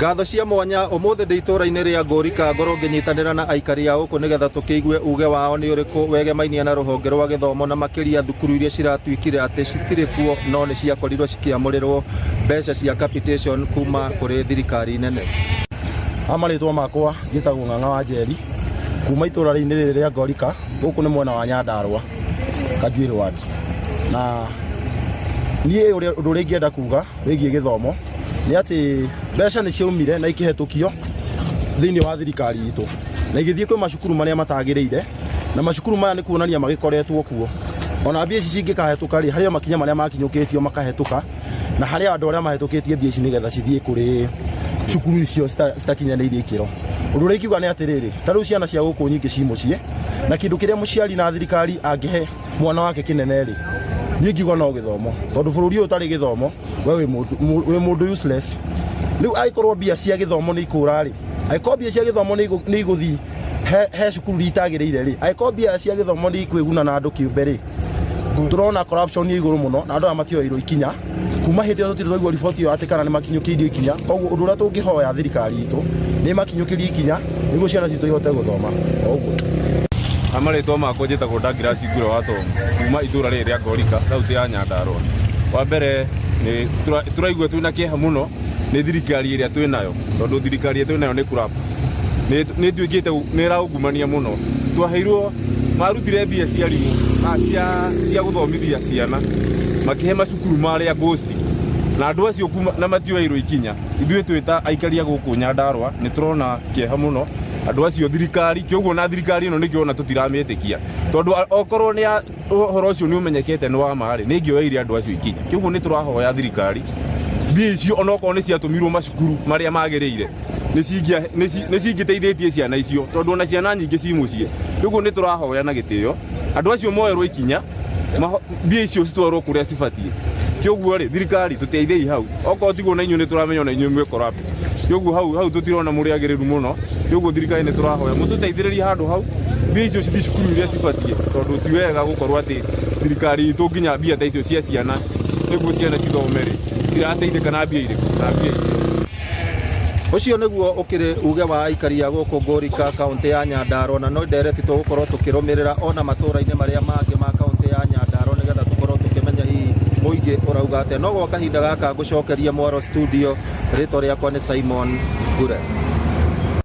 Ngatho cia mwanya umuthi ndi itura-ini ria Ngorika ngoro nginyitanira na aikari a guku nigetha tukiigue uge wao ni uriku wegemainie na ruhonge rwa githomo na makiria thukuru iria ciratuikire ati citire kuo no ni ciakorirwo cikiamurirwo mbeca cia capitation kuma kuri thirikari nene. Amaritwo makwa ngitagwo Ng'ang'a wa Njeri kuma itura-ini riri ria Ngorika guku ni mwena wa Nyandarua Kajuiri ward na nie undu ringi enda kuga wigie githomo ni ati mbeca ni ciaumire na ikihetukio thiini wa thirikari itu na igithie kwi macukuru maria matagiriire na macukuru maya ni kuonania magikoretwo kuo ona mbia ici cingikahetuka ri haria makinya maria makinyukitio makahetuka na haria andu aria mahetukitie mbia ici nigetha cithie kuri cukuru icio citakinyaniire ikiro. Undu ringi kiuga ni atiriri taru ciana cia guku nyingi ci mucie na kindu kiria muciari na thirikari angihe mwana wake kinene ri ni ngiuga no githomo tondu bururi uyu utari githomo we wi mundu useless. Riu aikorwo mbia cia githomo ni ikura ri aikorwo mbia cia githomo ni iguthi he cukuru itagiriire ri aikorwo mbia cia githomo ni ikwiguna na andu kiumbe ri turona corruption ni iguru muno na andu aya matioirwo ikinya kuma hindi tutire twaigua riboti iyo ati kana ni makinyukiirie ikinya koguo undu uria tungihoya thirikari itu ni makinyukirie ikinya niguo ciana citu ihote guthoma oguo. Amaritwo makwa njitagwo Ndangirasi Nguro wa Tom kuma itura riri ria Ngorika kauti ya Nyandarua. Wa mbere ni turaigua twina kieha muno ni thirikari iria twinayo tondu thirikari iria twinayo ni kurapa ni tuikite ni raungumania muno twaheirwo marutire mbia cia rimu cia guthomithia ciana makihe macukuru maria ghost na andu acio kuma na matioirwo ikinya ithuĩ twita aikaria guku Nyandarua ni turona kieha muno andu acio thirikari kioguo na thirikari ino nikiona tutiramitikia tondu okorwo ni horo ucio ni umenyekete ni wa mari ni ngioeire andu acio ikinya kioguo ni turahoya thirikari mbia icio onokorwo ni ciatumirwo macukuru maria magiriire ni cingiteithĩtie ciana icio tondu ona ciana nyingĩ ci muciĩ kioguo ni turahoya na gitio andu acio moerwo ikinya mbia icio citwarwo kuria cibatie kioguo ri thirikari tuteithei hau okorwo tiguo na inyu ni turamenya na inyu mwe corrupt kioguo hau tutirona muriagiriru muno kioguo thirikari ni turahoya mututeithĩrĩrie handu hau mbia icio cithi cukuru iria cibatie tondu ti wega gukorwo ati thirikari itu nginya mbia ta icio cia ciana niguo ciana cithome ri irateithĩka na mbia iriku na mbia icio. Ucio niguo ukiri uge wa aikari a guku Ngorika kaunti ya Nyandarua na no ndereti tugukorwo tukirumirira ona matura-ini maria mangi ma kaunti ya Nyandarua nigetha tukorwo tukimenya hihi muingi urauga atia no gwa kahinda gaka ngucokeria Mwaro studio ritwa riakwa ni Simon Ngure.